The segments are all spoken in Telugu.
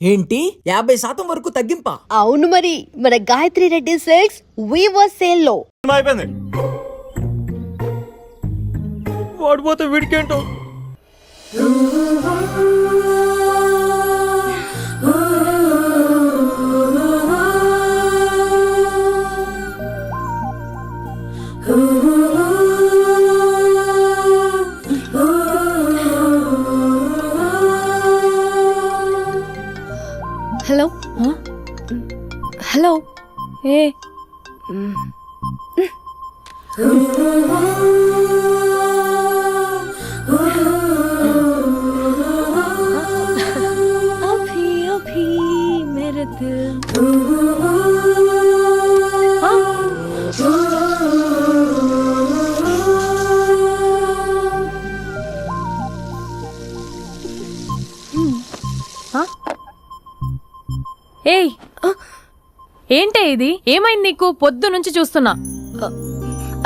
ఏంటి 50% వరకు తగ్గింపా? అవును మరి, మన Gayatri Reddy silks weaver sale లో అయిపోయింది. వాడిపోతే వీడికేంటో. హలో హలో ఏ అభి అభి మేరే దిల్. ఏయ్ ఏంటే ఇది? ఏమైంది నీకు? పొద్దు నుంచి చూస్తున్నా.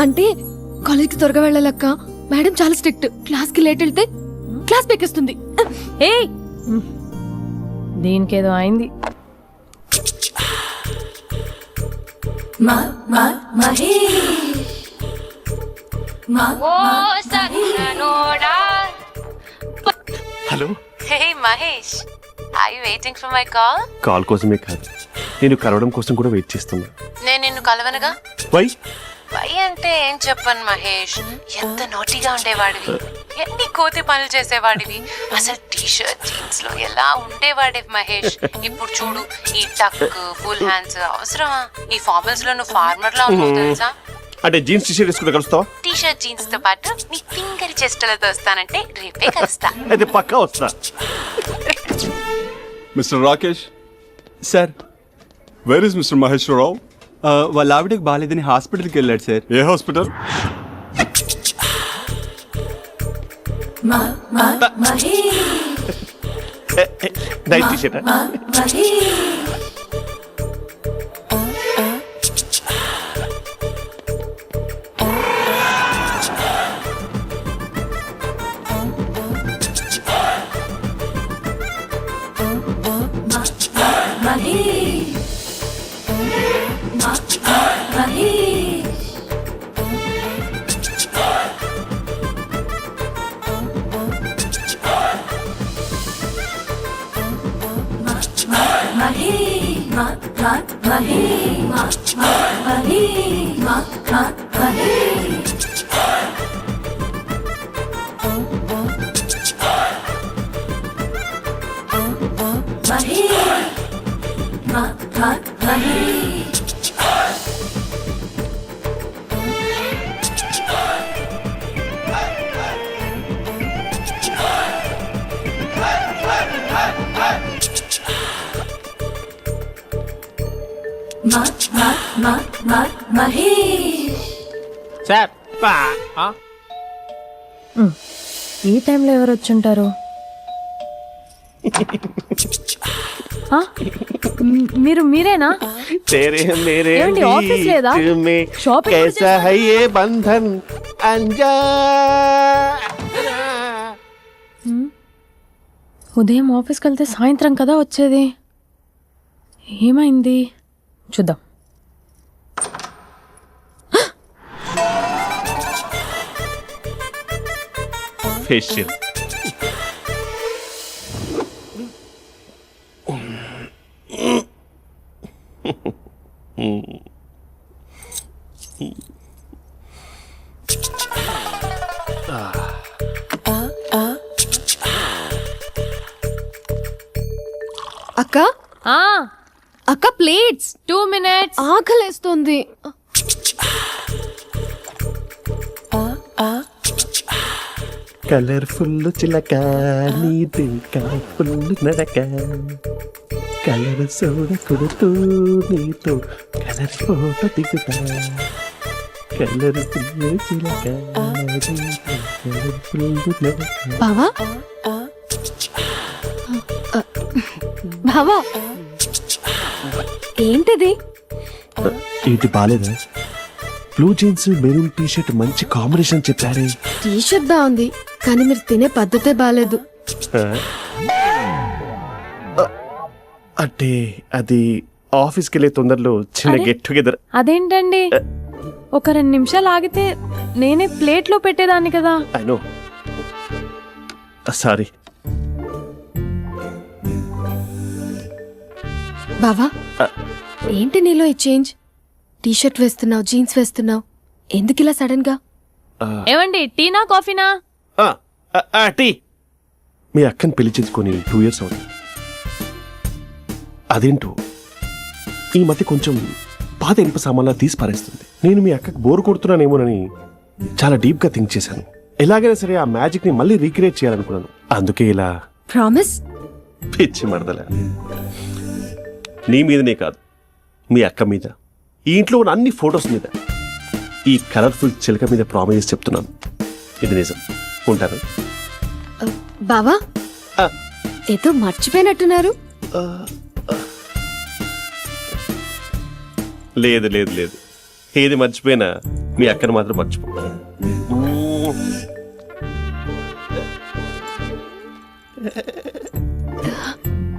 అంటే కాలేజ్కి త్వరగా వెళ్ళాలక్క, మేడం చాలా స్ట్రిక్ట్. క్లాస్ కి లేట్ వెళ్తే క్లాస్ పెక్కిస్తుంది. ఏయ్ దీనికేదో అయింది. Hello, hey Mahesh, are you waiting for my call? Call కోసమే కాదు, నేను కలవడం కోసం కూడా వెయిట్ చేస్తున్నా. నేను నిన్ను కలవనుగా. వై? వై అంటే ఏం చెప్పను మహేష్, ఎంత నోటిగా ఉండేవాడివి, ఎన్ని కోతి పనులు చేసేవాడివి, అసలు టీ షర్ట్ జీన్స్ లో ఎలా ఉండేవాడివి మహేష్. ఇప్పుడు చూడు, ఈ టక్ ఫుల్ హ్యాండ్స్ అవసరమా? ఈ ఫార్మల్స్ లో నువ్వు ఫార్మర్ లా ఉన్నావు తెలుసా? అంటే జీన్స్ టీ షర్ట్ వేసుకుంటే కలుస్తావా? టీ షర్ట్ జీన్స్ తో పాటు నీ ఫింగర్ చెస్టలతో వస్తానంటే రేపే కలుస్తా. అయితే పక్కా వస్తా. Mister Rakesh, sir, where is mister Maheshwararao? వాళ్ళ ఆవిడకి బాగాలేదని హాస్పిటల్కి వెళ్ళాడు సార్. ఏ hospital? Night T shirt. Sir ఈ టైంలో ఎవరు వచ్చుంటారు? మీరేనా? तेरे मेरे ఏమండి, ఆఫీస్ లేదా? बीच में షాపింగ్ కూడా कैसा है ये बंधन अंजा. ఉదయం ఆఫీస్కి వెళ్తే సాయంత్రం కదా వచ్చేది. ఏమైంది చూద్దాం. फेशियल. అక్క అక్క ప్లేట్స్. 2 minutes. ఆకలేస్తుంది. కలర్ఫుల్ చిలక నీది కలర్ఫుల్ నడక కలర్ సోడ కొడుతూ నీతో కలర్ ఫోటో దిగుతా కలర్ఫుల్ చిలక కలర్ఫుల్ నడక. బావా బావా, ఏంటిది? ఏంటి బాలేదా? Blue jeans maroon T shirt మంచి కాంబినేషన్ చెప్పారే. టీ షర్ట్ బాగుంది, కానీ మీరు తినే పద్ధతే బాలేదు. అంటే అది ఆఫీస్కి వెళ్ళే తొందరలో చిన్న అరే? Get together. అదేంటండి ఒక 2 నిమిషాలు ఆగితే నేనే ప్లేట్లో పెట్టేదాన్ని కదా. I know, sorry. బావా ఏంటి నీలో ఈ చేంజ్? టీషర్ట్ వేస్తున్నావు, జీన్స్ వేస్తున్నావు, ఎందుకు ఇలా సడన్ గా? ఏమండి టీనా కాఫీనా? టీ. మీ అక్కని పెళ్లి చేసుకొని 2 years అవుతుంది. అదేంటో ఈ మధ్య కొంచెం పాత ఇనుప సామాన్లా తీసి పారేస్తుంది. నేను మీ అక్కకు బోరు కొడుతున్నానేమోనని చాలా డీప్ గా థింక్ చేశాను. ఎలాగైనా సరే ఆ మ్యాజిక్ ని మళ్ళీ రీక్రియేట్ చేయాలనుకున్నాను. అందుకే ఇలా ప్రామిస్? పిచ్చి మరదల. నీ మీదనే కాదు, మీ అక్క మీద, ఈ ఇంట్లో ఉన్న అన్ని ఫొటోస్ మీద, ఈ కలర్ఫుల్ చిలక మీద ప్రామిస్ చెప్తున్నాను. ఇది నిజం. ఉంటాను. బావా ఆ. ఏదో మర్చిపోయినట్టున్నారు. లేదు లేదు లేదు, ఏది మర్చిపోయినా మీ అక్కను మాత్రం మర్చిపో.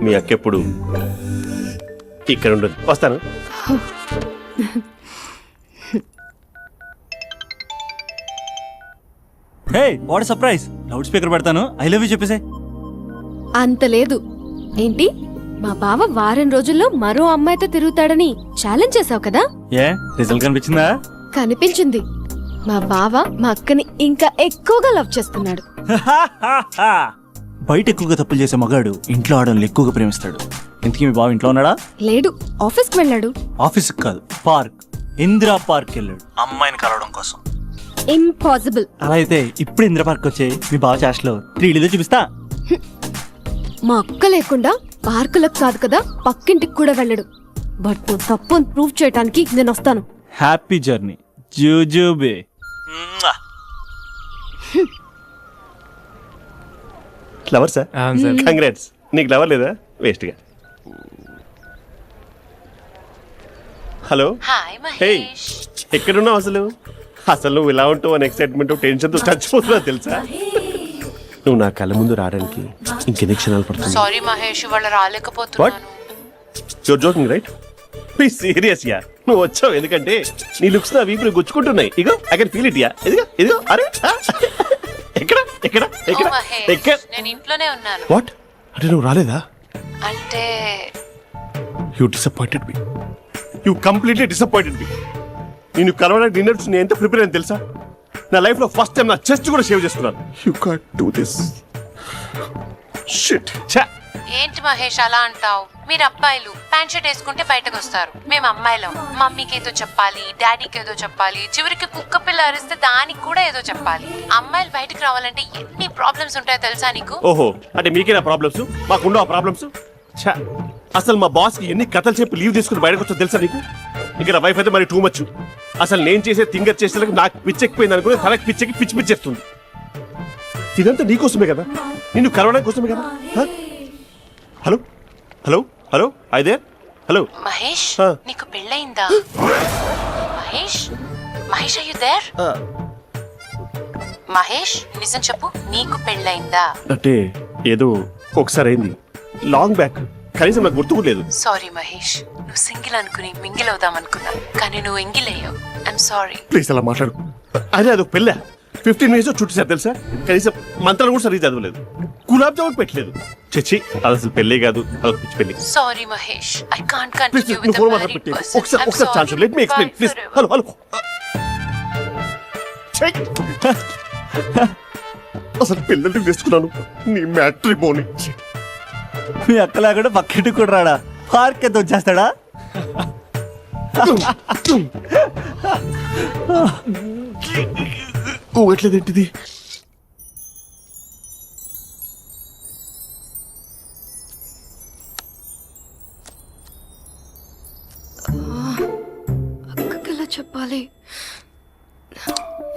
మీ అక్క ఎప్పుడు ఇక్కడ ఉండదు. వస్తాను. Hey what surprise, loud speaker పెడతాను, ఐ లవ్ యూ చెప్పేసే. అంత లేదు. ఏంటి మా బావ వారం రోజుల్లో మరో అమ్మాయితో తిరుగుతాడని ఛాలెంజ్ చేసావు కదా? ఏ రిజల్ట్ కనిపించిందా? కనిపించింది. మా బావ మా అక్కని ఇంకా ఎక్కువగా లవ్ చేస్తున్నాడు. బయట ఎక్కువగా తప్పులు చేసే మగాడు ఇంట్లో ఆడవాళ్ళు ఎక్కువగా ప్రేమిస్తాడు. ఇంతకీ మీ బావ ఇంట్లో ఉన్నాడా? లేడు, ఆఫీస్కి వెళ్ళాడు. ఆఫీస్కి కాదు, పార్క్, ఇందిరా పార్క్ వెళ్ళాడు అమ్మాయిని కలవడం కోసం. ఇంపాసిబుల్. అలా అయితే ఇప్పుడు ఇందిరా పార్క్ వచ్చే మీ బావ చాష్లో 3Dలో చూపిస్తా. మా అక్క లేకుండా పార్కులకు కాదు కదా పక్కింటికి కూడా వెళ్ళడు. బట్ నువ్వు తప్పు ప్రూవ్ చేయడానికి నేను వస్తాను. హ్యాపీ జర్నీ జూజూబే. Flower sir, congrats. నీకు ఫ్లవర్ లేదా? వేస్ట్గా. హలో. Hi hey, Mahesh. ఎక్కడున్నావు అసలు? అసలు నువ్వు ఇలా ఉంటావు అని ఎక్సైట్మెంట్ టెన్షన్తో చచ్చిపోతున్నావు తెలుసా? నువ్వు నా కళ్ళ ముందు రావడానికి ఇంకెన్ని క్షణాలు పడుతుంది? సారీ మహేష్, ఇవాళ రాలేకపోతున్నాను. Your joking right? Please serious ya. నువ్వు వచ్చావు ఎందుకంటే నీ లుక్స్ నా వీపులు గుచ్చుకుంటున్నాయి. ఇగో I can feel it ya. ఇదిగో ఇదిగో. అరే ఎక్కడ ఎక్కడ ఓ ఎక్కడ మహేష్, ఎక్కడ? నేను ఇంట్లోనే ఉన్నాను. వాట్ అంటే నువ్వు రాలేదా? అంటే you disappointed me. You completely disappointed me. నేను కలవడానికి డిన్నర్స్ నేను ఎంత ప్రిపేర్ అని తెలుసా? నా లైఫ్ లో ఫస్ట్ టైం నా చెస్ట్ కూడా సేవ్ చేసుకున్నాను. You can't do this. Shit. ఛా. ఏంటి మహేష్ అలా అంటావు? మీరు అబ్బాయిలు ప్యాంట్ షర్ట్ వేసుకుంటే బయటకు వస్తారు. మేము అమ్మాయిలం, మమ్మీకి ఏదో చెప్పాలి, డాడీకి ఏదో చెప్పాలి, చివరికి కుక్క పిల్ల అరిస్తే దానికి కూడా ఏదో చెప్పాలి. అమ్మాయిలు బయటకు రావాలంటే ఎన్ని ప్రాబ్లమ్స్ ఉంటాయో తెలుసా నీకు? ఓహో, అంటే మీకేనా ప్రాబ్లమ్స్? మాకుండవు ఆ ప్రాబ్లమ్స్? ఛా. అసలు మా బాస్ కి ఎన్ని కథలు చెప్పి లీవ్ తీసుకుని బయటకు వచ్చో తెలుసా నీకు? ఇక్కడ వైఫ్ అయితే మరి టూ మచ్. అసలు నేను చేసే థింగర్ చేసేందుకు నాకు పిచ్చెక్కిపోయింది అనుకుని తనకి పిచ్చెక్కి పిచ్చి పిచ్చేస్తుంది. ఇదంతా నీకోసమే కదా, నిన్ను కలవడానికి కోసమే కదా. హలో హలో హలో అయితే హలో మహేష్, ఆ. నీకు పెళ్ళయిందా? Mahesh, Mahesh are you there? Mahesh నిజం చెప్పు, నీకు పెళ్ళయిందా? అంటే ఏదో ఒకసారి అయింది, లాంగ్ బ్యాక్, కనీసం నాకు గుర్తుకు లేదు. సారీ మహేష్, నువ్వు సింగిల్ అనుకుని మింగిల్ అవుదాం అనుకున్నా, కానీ నువ్వు ఎంగిల్ అయ్యావు. I'm sorry. ప్లీజ్ అలా మాట్లాడు. అదే అదొక పెళ్ళ 15 minutes చుట్టేసారు తెలుసా? కనీసం మంత్రాలు కూడా సరిగ్గా చదవలేదు, గులాబ్ జామున్ పెట్టలేదు. చచ్చి, అది అసలు పెళ్ళే కాదు, అదొక పిచ్చి పెళ్ళి. Sorry Mahesh, I can't please continue నువ్వు విత్ ఫోన్ ద మాత్రం మ్యారీడ్ పెట్టి పర్సన్. ఒకసారి chance let me explain please. Hello hello. అసలు పిల్లల్ని వేసుకున్నాను నీ మ్యాట్రిమోని. మీ అక్క లేకుండా పక్కింటికి కూడా రాడా? పార్క్ ఎంత వచ్చేస్తాడా? ఊగట్లేదేంటిది? అక్కకి ఎలా చెప్పాలి?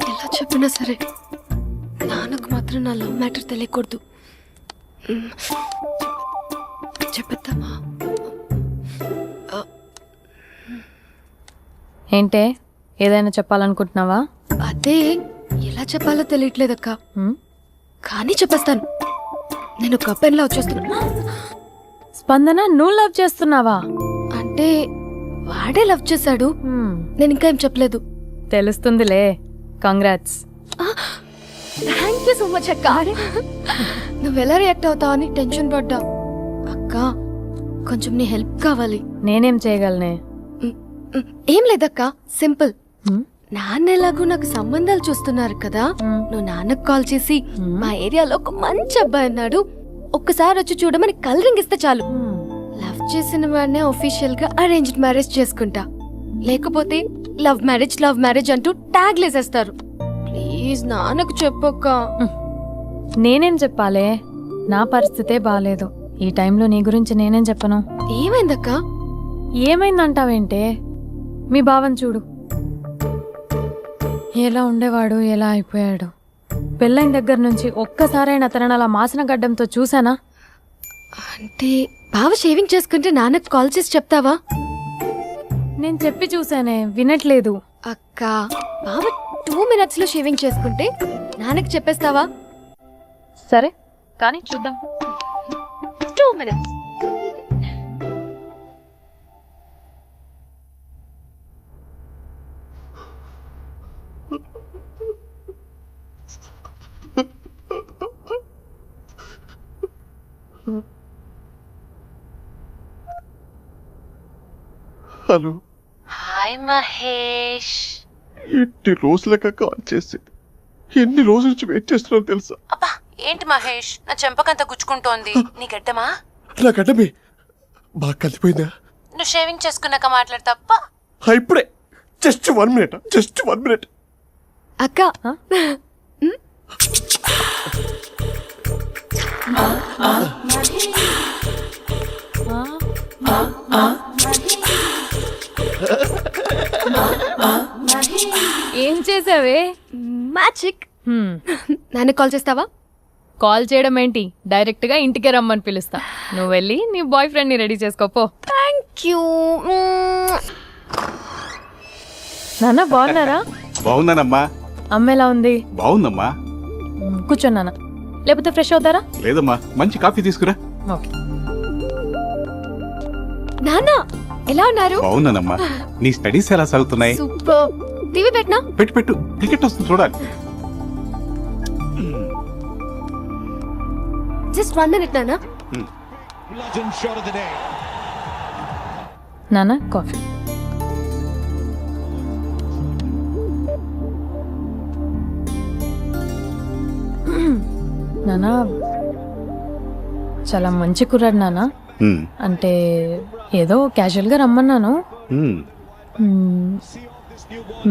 ఎలా చెప్పినా సరే నాన్నకు మాత్రం నా లవ్ మ్యాటర్ తెలియకూడదు. చెప్పేద్దామా? ఏంటే ఏదైనా చెప్పాలనుకుంటున్నావా? అదే ఎలా చెప్పాలో తెలియట్లేదక్క, కానీ చెప్పేస్తాను. నేను ఒక అబ్బాయిలా వచ్చేస్తున్నా. స్పందన నువ్వు లవ్ చేస్తున్నావా? అంటే వాడే లవ్ చేశాడు. నేను ఇంకా ఏం చెప్పలేదు. తెలుస్తుందిలే. Congrats. Thank you so much అక్క. నువ్వు ఎలా రియాక్ట్ అవుతావు అని టెన్షన్ పడ్డా. అక్క కొంచెం నీ హెల్ప్ కావాలి. నేనేం చేయగలనే? ఏం లేదక్క, సింపుల్. నాన్న ఎలాగో నాకు సంబంధాలు చూస్తున్నారు కదా, నువ్వు నాన్నకు కాల్ చేసి మా ఏరియాలో ఒక మంచి అబ్బాయి అన్నాడు, ఒక్కసారి వచ్చి చూడమని కలరింగ్ ఇస్తే చాలు. లవ్ చేసిన వాడినే ఒఫీషియల్ గా అరేంజ్డ్ మ్యారేజ్ చేసుకుంటా. లేకపోతే లవ్ మ్యారేజ్ అంటూ ట్యాగ్ లేసేస్తారు. ప్లీజ్ నాన్నకు చెప్పక్క. నేనేం చెప్పాలే? నా పరిస్థితే బాలేదు. ఈ టైంలో నీ గురించి నేనేం చెప్పను. ఏమైందక్క? ఏమైందంటావేంటే? మీ భావం చూడు, ఎలా ఉండేవాడు, ఎలా అయిపోయాడు. పెళ్ళైన దగ్గర నుంచి ఒక్కసారైనా తనని అలా మాసిన గడ్డంతో చూసానా? అంటే బావ షేవింగ్ చేసుకుంటే నాన్నకు కాల్ చేసి చెప్తావా? నేను చెప్పి చూసానే, వినట్లేదు. అక్క బావ 2 minutes లో షేవింగ్ చేసుకుంటే నాన్నకు చెప్పేస్తావా? సరే కానీ చూద్దాం. 2 minutes. Hello, hi Mahesh. ఎన్ని రోజులుగా కాల్ చేసి ఎన్ని రోజుల నుంచి వెయిట్ చేస్తున్నాను తెలుసా? అబ్బా ఏంటి మహేష్, నా చెంపకంత గుచ్చుకుంటోంది. నీ గడ్డమా? నా గడ్డమే బాగా కలిపోయిందా? నువ్వు షేవింగ్ చేసుకున్నాక మాట్లాడు తప్ప. ఇప్పుడే జస్ట్ 1 minute. అక్క ఏం చేసావే? మ్యాజిక్. నాన్నకు కాల్ చేస్తావా? కాల్ చేయడం ఏంటి, డైరెక్ట్ గా ఇంటికే రమ్మని పిలుస్తా. నువ్వు వెళ్ళి నీ బాయ్ ఫ్రెండ్ ని రెడీ చేసుకోపో. Thank you. నాన్న బాగున్నారా? బాగున్నానమ్మా. అమ్మ ఎలా ఉంది? బాగుందమ్మా. కూర్చోను నాన్న, లేకపోతే ఫ్రెష్ అవుతారా? లేదమ్మా, మంచి కాఫీ తీసుకురా. ఓకే. నాన్న ఎలా ఉన్నారు? బాగున్నానమ్మా. నీ స్టడీస్ ఎలా సాగుతున్నాయి? సూపర్. టీవీ పెట్టనా? పెట్టు క్రికెట్ వస్తుంది చూడాలి. జస్ట్ 1 minute నాన్న. నాన్న కాఫీ. నాన్న చాలా మంచి కుర్రాడు నాన్న. అంటే ఏదో క్యాజువల్ గా రమ్మన్నాను.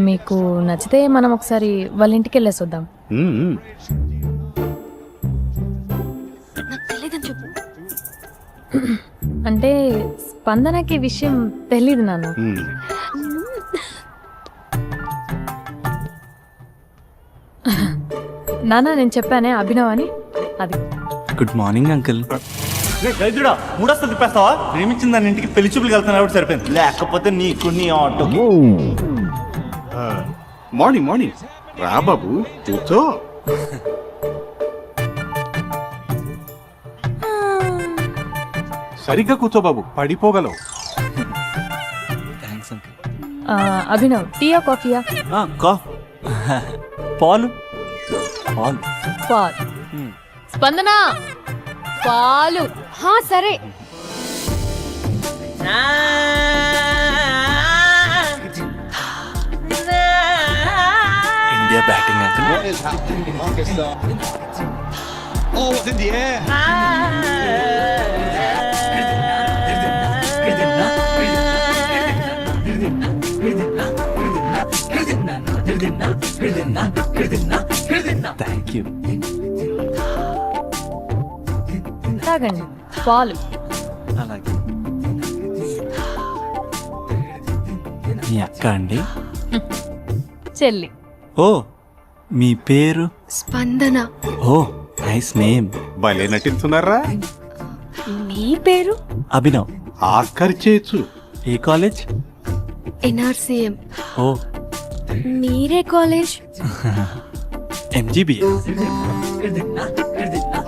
మీకు నచ్చితే మనం ఒకసారి వాళ్ళ ఇంటికి వెళ్ళేసి వద్దాం. నాకు తెలియదని చెప్పు. అంటే స్పందనకి విషయం తెలీదు నాన్న. నాన్న నేను చెప్పానే అభినవ్ అని, అది. Good morning uncle. దరిద్రుడా, మూడొస్తా తిప్పేస్తావా? ప్రేమించిన దాని ఇంటికి పెళ్లి చూపులు వెళ్తున్నా కాబట్టి సరిపోయింది, లేకపోతే నీకు నీ ఆటో. మార్నింగ్ రా బాబు, కూర్చో. సరిగ్గా కూర్చో బాబు, పడిపోగలవు. Thanks uncle. అభినవ్ టీయా కాఫీయా? పాలు. పాలు. స్పందన పాలు. సరే. India batting uncle. Thank you. తాగండి పాలు. అలాగే. మీ అక్క అండి? చెల్లి. ఓ, మీ పేరు? స్పందన. ఓ, నైస్ నేమ్. భలే నటిస్తున్నారా? మీ పేరు? అభినవ్. ఆస్కార్ చేయొచ్చు. ఏ కాలేజ్? NRCM. ఓ, మీరే కాలేజ్? MGBA.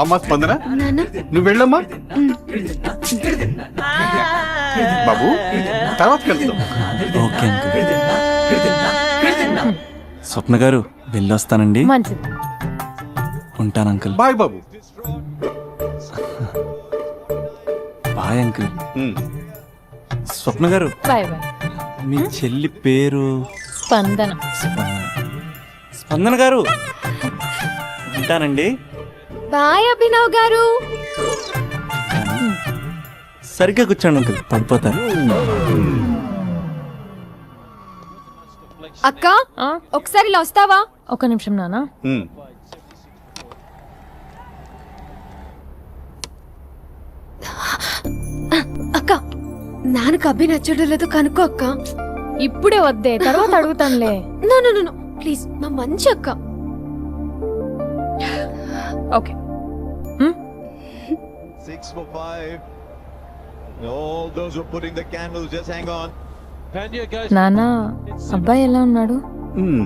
అమ్మా స్పందన, నాన్న నువ్వు వెళ్ళమ్మా. బాబు తర్వాత వెళ్తాం. Okay uncle. స్వప్న గారు వెళ్ళొస్తానండి. మంచిది. ఉంటాను అంకుల్. బాయ్ బాబు. Bye uncle. ఉమ్. స్వప్న గారు బాయ్ బాయ్. మీ చెల్లి పేరు స్పందన. స్పందన గారు. ఉంటానండి. బాయ్ అభినవ్ గారు. సరిగ్గా కూర్చోండి అంకుల్, పడిపోతారు. అక్క ఆ? ఒకసారి ఇలా వస్తావా? ఒక నిమిషం నానా. ఉమ్. అక్క నాన్నకు అభి నచ్చడం లేదో కనుక్కో అక్క. ఇప్పుడే వద్దే, తర్వాత అడుగుతానులే. నో నో నో ప్లీజ్, మా మంచి అక్క. Okay. 6 for 5. All those who are putting the candles, just hang on. నానా, అబ్బాయి ఎలా ఉన్నాడు? ఉమ్.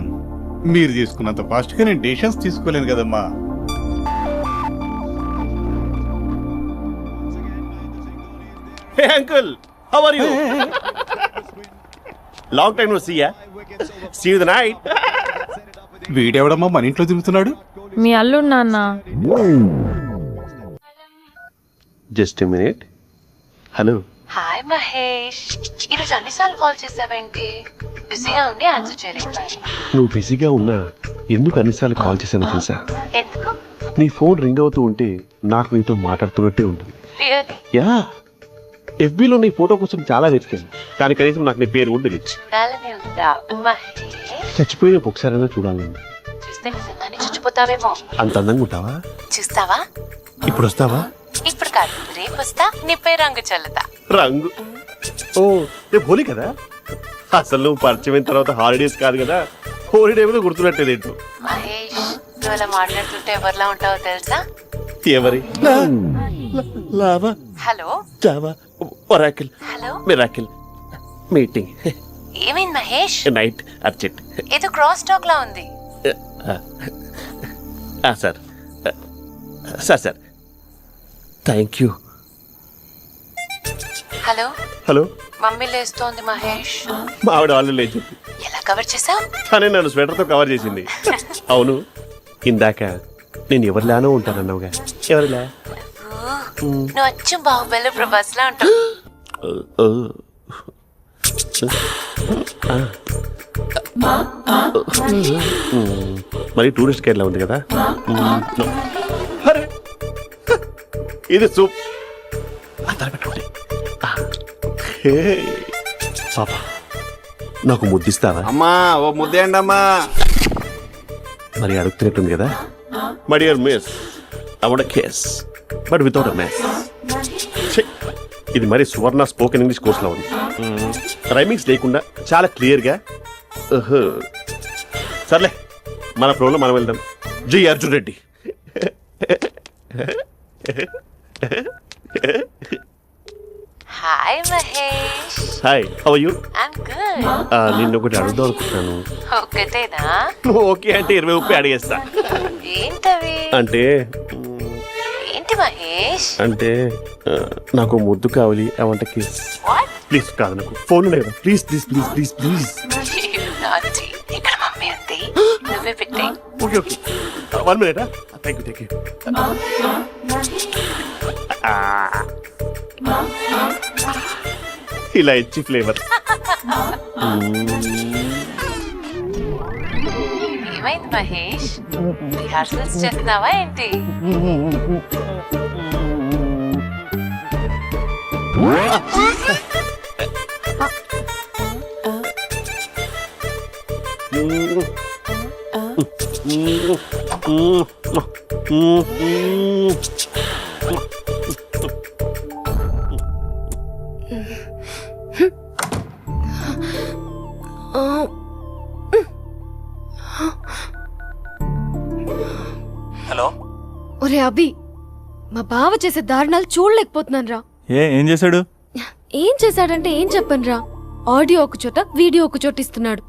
మీరు తీసుకున్నంత ఫాస్ట్ గా నేను డెసిషన్స్ తీసుకోలేను కదమ్మా. Hey uncle, how are you? Long time no see ya. See you the night. వీడెవడమ్మా మన ఇంట్లో తిరుగుతున్నాడు? మీ అల్లుడు నాన్న. Just a minute. Hello. Hi Mahesh, ఈరోజు అన్నిసార్లు కాల్ చేసావేంటి? బిజీగా ఉండి ఆన్సర్ చేయలేదు. నువ్వు బిజీగా ఉన్నా ఎందుకు అన్నిసార్లు కాల్ చేశానో తెలుసా? ఎందుకు? నీ ఫోన్ రింగ్ అవుతూ ఉంటే నాకు నీతో మాట్లాడుతున్నట్టే ఉంటుంది. రియల్లీ? యా, ఎఫ్బీలో నీ ఫోటో కోసం చాలా వెతికాను, కానీ కనీసం నాకు నీ పేరు కూడా తెలియదు. అలానే ఉందా మహేష్? చచ్చిపోయిన ఒకసారైనా చూడాలని. చూస్తే నిజంగానే చచ్చిపోతావేమో. అంత అందంగా ఉంటావా? చూస్తావా? ఇప్పుడు వస్తావా? ఇప్పుడు కాదు, రేపు వస్తా, నీపై రంగు చల్లుతా. రంగు? ఓ, రేపు హోలీ కదా. అసలు నువ్వు పరిచయం తర్వాత హాలిడేస్ కాదు కదా, హోలిడే మీద గుర్తున్నట్టేదేంటో. మహేష్, నువ్వు అలా మాట్లాడుతుంటే ఎవరిలా ఉంటావో తెలుసా? ఎవరి? Lava, hello java, oracle, hello, miracle, meeting, ఏమైంది మహేష్? Night, urgent. ఏదో క్రాస్ టాక్ లా ఉంది. Sir sir sir thank you. Hello, hello, mummy లేస్తోంది మహేష్. మా ఆవిడ వాళ్ళు లేచి ఎలా కవర్ చేసావు? కానీ నన్ను స్వెటర్తో కవర్ చేసింది. అవును, ఇందాక నేను ఎవరిలానో ఉంటానన్నావుగా, ఎవరిలా? నువ్వు అచ్చం బాహుబలి ప్రభాస్ లా ఉంటావు. మరి టూరిస్ట్ గైడ్లా ఉంది కదా. అరే, ఇది సూప్. పెట్టుకోండి. పాప, నాకు ముద్దిస్తావా? అమ్మా ఓ ముద్దేయండి అమ్మా. మరి అడుగుతున్నట్టుంది కదా. My dear miss, I want kiss but without a mess. ఇది మరి సువర్ణ స్పోకెన్ ఇంగ్లీష్ కోర్సులో ఉంది. రైమింగ్స్ లేకుండా చాలా క్లియర్గా. సర్లే, మన ప్రోలో మనం వెళ్దాం. Jai Arjun Reddy. Hi Mahesh. Hi, how are you? I'm good. నిన్ను ఒకటి అడుగుదాం అనుకుంటున్నాను. ఒకటేనా? నువ్వు ఓకే అంటే 20 రూపాయలు అడిగేస్తా. ఏంటవి? అంటే ఏంటి మహేష్? అంటే నాకు ముద్దు కావాలి. I want kiss. What? Please. కాదు, నాకు ఫోన్ ఉన్నాయి కదా. Please please please please please. నాటి ఇక్కడ మమ్మీ ఉంది, నువ్వే పెట్టే. Okay okay, 1 minute. Thank you. ఇలా ఇచ్చి ఫ్లేవర్. ఏమైంది మహేష్? రిహార్సల్స్ చేస్తున్నావా ఏంటి? హలో. ఒరే అభి, మా బావ చేసే దారుణాలు చూడలేకపోతున్నాను రా. ఏం చేశాడు? ఏం చేశాడంటే ఏం చెప్పను రా. ఆడియో ఒక చోట, వీడియో ఒక చోట ఇస్తున్నాడు.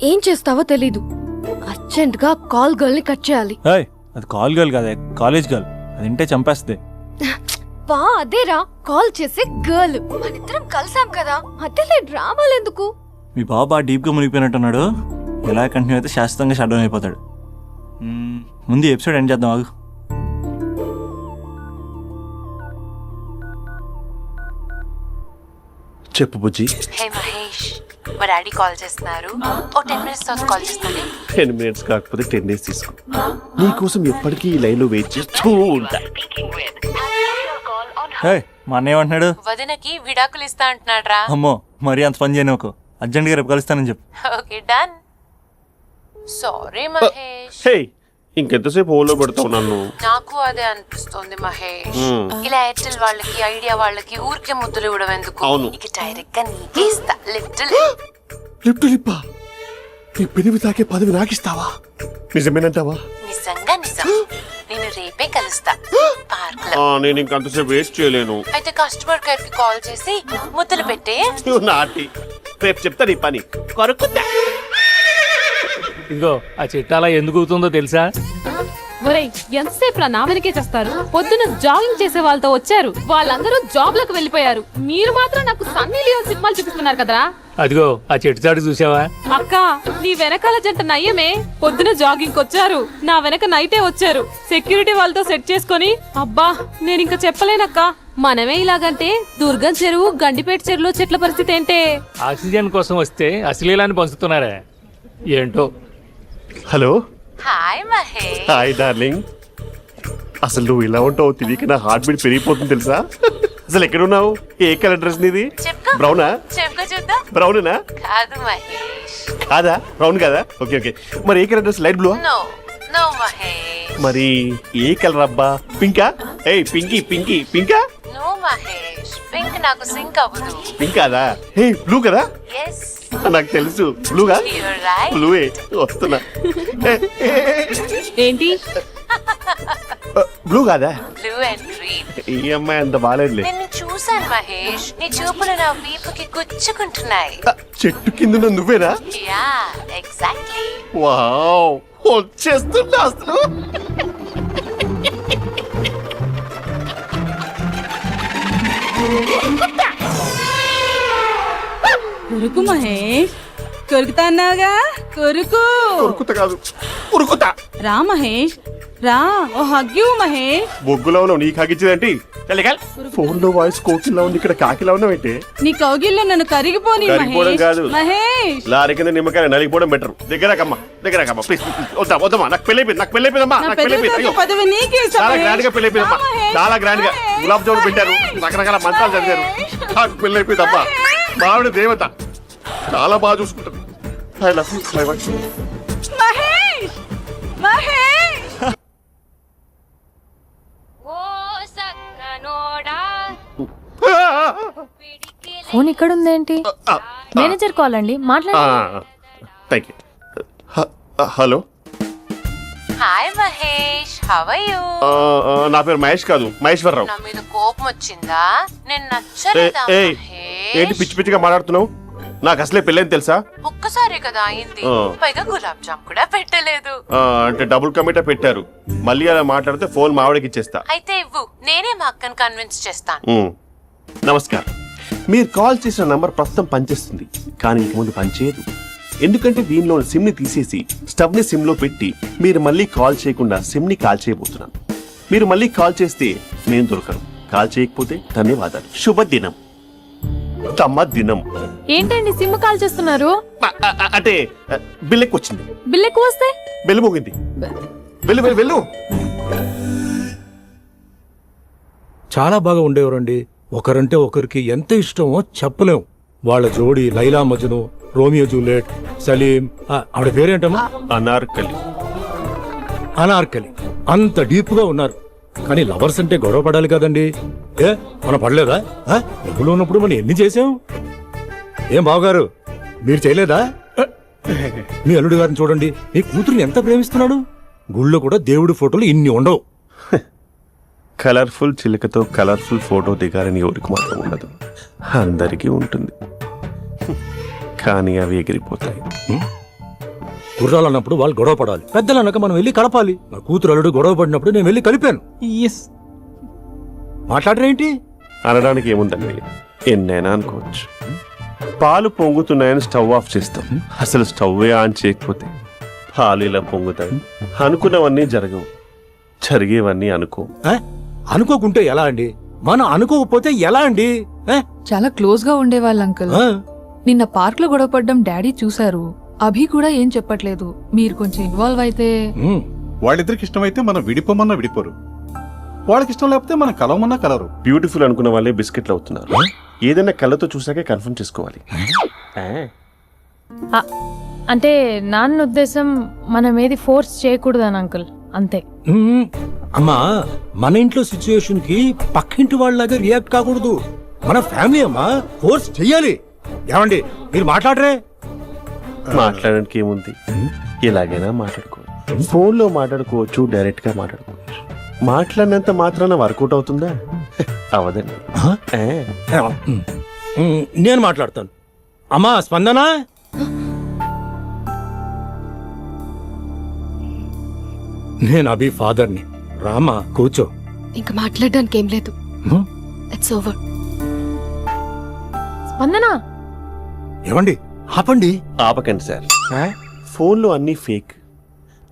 ఏం చేస్తావో తెలీదు. అర్జెంట్ గా కాల్ గర్ల్ ని కట్ చేయాలి. అది కాల్ గర్ల్ కాదే, కాలేజ్ గర్ల్. అది వింటే చంపేస్తుంది. అబ్బా అదేరా కాల్ చేసే గర్ల్ మనిద్దరం కలిసాం కదా మధ్యలో డ్రామాలు ఎందుకు? మీ బాబు బాగా డీప్గా మునిగిపోయినట్టున్నాడు. ఎలా కంటిన్యూ అయితే శాశ్వతంగా షట్ డౌన్ అయిపోతాడు. ముందు ఎపిసోడ్ ఎండ్ చేద్దాం ఆగు. చెప్పు బుజ్జి. హే మహేష్, మా డాడీ కాల్ చేస్తున్నారు. ఓ 10 minutes తర్వాత కాల్ చేస్తాను. 10 minutes కాకపోతే 10 days తీసుకో. నీకోసం ఎప్పటికీ ఈ లైన్లో వెయిట్ చేస్తూ ఉంటా. హే మా అన్న ఏమంటున్నాడు? వదినకి విడాకులు ఇస్తా అంటున్నాడు రా. అమ్మో మరీ అంత పని చేయను. ఒక అర్జెంట్గా రేపు కలుస్తానని చెప్పు. Okay done. సారీ మహేష్. హే ఇంకెంతసేపు హోల్లో పెడతావు నన్ను? నాకు అదే అనిపిస్తోంది మహేష్. ఇలా ఎయిర్టెల్ వాళ్ళకి ఐడియా వాళ్ళకి ఊరికే ముద్దులు ఇవ్వడం ఎందుకు? అవును. ఇక డైరెక్ట్ గా నీకే ఇస్తా. లిప్టు లిప్పా నీ పెనివి తాకే పదవి నాకిస్తావా? నిజమేనంటావా? నిజంగా నిజం. నేను రేపే కలుస్తా పార్క్ లో. నేను ఇంకంతసేపు వేస్ట్ చేయలేను. అయితే కస్టమర్ కేర్ కి కాల్ చేసి ముద్దులు పెట్టే. నాటి రేపు చెప్తా నీ పని. కొరుకుతా. ఇదిగో ఆ చిట్టాలా ఎందుకు అవుతుందో తెలుసా? ఒరేయ్ ఎంతసేపు నా వెనకే చేస్తారు? పొద్దున జాగింగ్ చేసే వాళ్ళతో వచ్చారు, వాళ్ళందరూ జాబ్ లకు వెళ్ళిపోయారు. మీరు మాత్రం నాకు సన్నీ లియోన్ సినిమాలు చూపిస్తున్నారు కదరా. అదిగో ఆ చెట్టు చాటు చూసావా? అక్క నీ వెనకాల జంట నయ్యమే. పొద్దున జాగింగ్ వచ్చారు, నా వెనక నైటే వచ్చారు. సెక్యూరిటీ వాళ్ళతో సెట్ చేసుకొని అబ్బా నేను ఇంకా చెప్పలేనక్క. మనమే ఇలాగంటే దుర్గం చెరువు గండిపేట చెరువులో చెట్ల పరిస్థితి ఏంటే? ఆక్సిజన్ కోసం వస్తే అశ్లీలాన్ని పంచుతున్నారా ఏంటో. Hello. Hi Mahesh. Hi darling. అసలు నువ్వు ఇలా ఉంటావు తెలియక నా హార్ట్ బీట్ పెరిగిపోతుంది తెలుసా? అసలు ఎక్కడున్నావు? ఏ కలర్ డ్రెస్ నీది? చెప్పుకో. బ్రౌనా? చెప్పుకో చూద్దాం. బ్రౌనేనా? కాదు మహేష్. కాదా? బ్రౌన్ కాదా? Okay okay. మరి ఏ colour dress? Light blue? No no Mahesh. మరి ఏ కలర్ అబ్బా? పింకా? ఏయ్ పింకీ పింకీ పింకా? నో మహేష్, పింక్ నాకు సింక్ అవ్వదు. పింక్ కాదా? ఏ బ్లూ కదా? ఎస్ నాకు తెలుసు. బ్లూగా? You're right. బ్లూవే వస్తున్నా. ఏంటి బ్లూ కాదా? Blue and green. ఈ అమ్మాయి అంత బాగాలేదులే. నిన్ను చూసాను మహేష్, నీ చూపులు నా వీపుకి గుచ్చుకుంటున్నాయి. చెట్టు కింద నువ్వేనా? Yeah exactly. వావ్ వచ్చేస్తున్నా అసలు. కొరుకు మహేష్, కొరుకుతా అన్నావుగా, కొరుకు. ఉరుకుతా కాదు ఉరుకుతా. రా మహేష్ రా, ఓ హగ్గు మహేష్. బొగ్గులో ఉన్నావు, నీకు హగించదేంటి? ఫోన్ లో వాయిస్ కోకిలా ఉంది, ఇక్కడ కాకిలా ఉన్నావు ఏంటి? నీ కౌగిల్లో నన్ను కరిగిపోని కరిగిపోవడం కాదు. మహేష్. లారీ కింద నిమ్మకాయ నలిగిపోవడం బెటర్. దగ్గరకమ్మా ప్లీజ్. వద్దమ్మా, నాకు పెళ్ళైపోయిందమ్మా. నా నాకు పెద్ద పెళ్ళైపోయింది. పదవి నీకే ఇస్తా చాలా మహేష్. గ్రాండ్ గా పెళ్ళైపోయిందమ్మా. రా మహేష్. చాలా గ్రాండ్ గా గులాబ్ జామున్ పెట్టారు, రకరకాల మంచాలు చదివారు. నాకు పెళ్ళైపోయిందమ్మా. మావిడ దేవత, చాలా బాగా చూసుకుంటారు. I love you, my wife. Mahesh Mahesh. Phone ఇక్కడ ఉందేంటి? మేనేజర్ కాల్ అండి, మాట్లాడండి. Thank you. Hello. Hi Mahesh, how are you? నా పేరు మహేష్ కాదు, మహేశ్వరరావు. నా మీద కోపం వచ్చిందా? నేను నచ్చలేదా ఏంటి మహేష్? పిచ్చి పిచ్చిగా మాట్లాడుతున్నావు? నాకు అసలే పెళ్ళని తెలుసా? ఒక్కసారి కదా అయింది, పైగా గులాబ్ జామ్ కూడా పెట్టలేదు. అంటే డబుల్ కమిటా పెట్టారు. మళ్ళీ అలా మాట్లాడితే ఫోన్ మావిడకి ఇచ్చేస్తా. అయితే ఇవ్వు, నేనే మా అక్కని కన్విన్స్ చేస్తాను. నమస్కారం. మీరు కాల్ చేసిన నంబర్ ప్రస్తుతం పనిచేస్తుంది, కానీ ఇంక ముందు పనిచేయదు. ఎందుకంటే దీనిలో సిమ్ ని తీసేసి స్టవ్ ని సిమ్ లో పెట్టి మీరు మళ్ళీ కాల్ చేయకుండా సిమ్ ని కాల్ చేయబోతున్నాను. మీరు మళ్ళీ కాల్ చేస్తే నేను దొరకను, కాల్ చేయకపోతే ధన్యవాదాలు. శుభదినం. తమ దినం. ఏంటండి సిమ్ కాల్ చేస్తున్నారు? అంటే బిల్ ఎక్కువ వచ్చింది. బిల్ ఎక్కువ వస్తే? బెల్లు మోగింది. వెళ్ళు. చాలా బాగా ఉండేవారండి. ఒకరంటే ఒకరికి ఎంత ఇష్టమో చెప్పలేం. వాళ్ళ జోడి లైలా మజ్ను, రోమియో జూలియట్, సలీం, ఆవిడ పేరేంటమ్మా? అనార్కలి. అంత డీప్ గా ఉన్నారు. కానీ లవర్స్ అంటే గొడవ పడాలి కదండి. మనం పడలేదా? డబ్బులు ఉన్నప్పుడు మనం ఎన్ని చేసాం? ఏం బావగారు, మీరు చేయలేదా? మీ అల్లుడి గారిని చూడండి, మీ కూతురుని ఎంత ప్రేమిస్తున్నాడు. గుళ్ళో కూడా దేవుడి ఫోటోలు ఇన్ని ఉండవు. కలర్ఫుల్ చిలుకతో కలర్ఫుల్ ఫోటో దిగాలని ఎవరికి మాత్రం ఉండదు, అందరికీ ఉంటుంది. కానీ అవి ఎగిరిపోతాయి. గుర్రాలు అన్నప్పుడు వాళ్ళు గొడవ పడాలి, పెద్దలు అన్నాక మనం వెళ్ళి కలపాలి. నా కూతురు అల్లుడు గొడవ పడినప్పుడు నేను వెళ్ళి కలిపాను. మాట్లాడరేంటి? అనడానికి ఏముందండి, ఎన్నైనా అనుకోవచ్చు. పాలు పొంగుతున్నాయని స్టవ్ ఆఫ్ చేస్తాం, అసలు స్టవ్ ఆన్ చేయకపోతే పాలు ఇలా పొంగుతాయి. అనుకున్నవన్నీ జరగవు, జరిగేవన్నీ అనుకో. ఆ? అనుకోకుంటే ఎలా అండి? మనం అనుకోకపోతే ఎలా అండి? ఆ? చాలా క్లోజ్ గా ఉండేవాళ్ళు అంకుల్. ఆ? నిన్న పార్క్ లో గొడవపడ్డం డాడీ చూశారు. అభి కూడా ఏం చెప్పట్లేదు. మీరు కొంచెం ఇన్వాల్వ్ అయితే. ఉమ్. వాళ్ళిద్దరికి ఇష్టమైతే మనం విడిపోమన్నా విడిపోరు, వాళ్ళకి ఇష్టం లేకపోతే మనం కలవమన్నా కలరు. బ్యూటిఫుల్ అనుకున్న వాళ్ళే బిస్కెట్లు అవుతున్నారు. ఏదైనా కళ్ళతో చూసాకే కన్ఫర్మ్ చేసుకోవాలి. అంటే నాన్న ఉద్దేశం మనం ఏది ఫోర్స్ చేయకూడదని అంకుల్, అంతే. ఉమ్. అమ్మా, మన ఇంట్లో సిచ్యుయేషన్ కి పక్కింటి వాళ్ళలాగా రియాక్ట్ కాకూడదు. మన ఫ్యామిలీ అమ్మా, ఫోర్స్ చెయ్యాలి. ఏమండి మీరు మాట్లాడరే? మాట్లాడడానికి ఏముంది, ఎలాగైనా మాట్లాడుకోవచ్చు. ఫోన్లో మాట్లాడుకోవచ్చు, డైరెక్ట్ గా మాట్లాడుకోవచ్చు. మాట్లాడినంత మాత్రాన వర్కౌట్ అవుతుందా? అవదండి. నేను మాట్లాడతాను. అమ్మా స్పందన, నేను అభి ఫాదర్ని. రామా కూర్చో. ఇంకా మాట్లాడడానికి ఏం లేదు. హ్మ్? It's over. స్పందన, ఏమండి ఆపండి. ఆపకండి సార్, ఫోన్లో అన్నీ ఫేక్.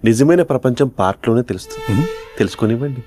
నిజమైన ప్రపంచం పార్ట్లోనే తెలుస్తుంది. తెలుసుకొనివ్వండి.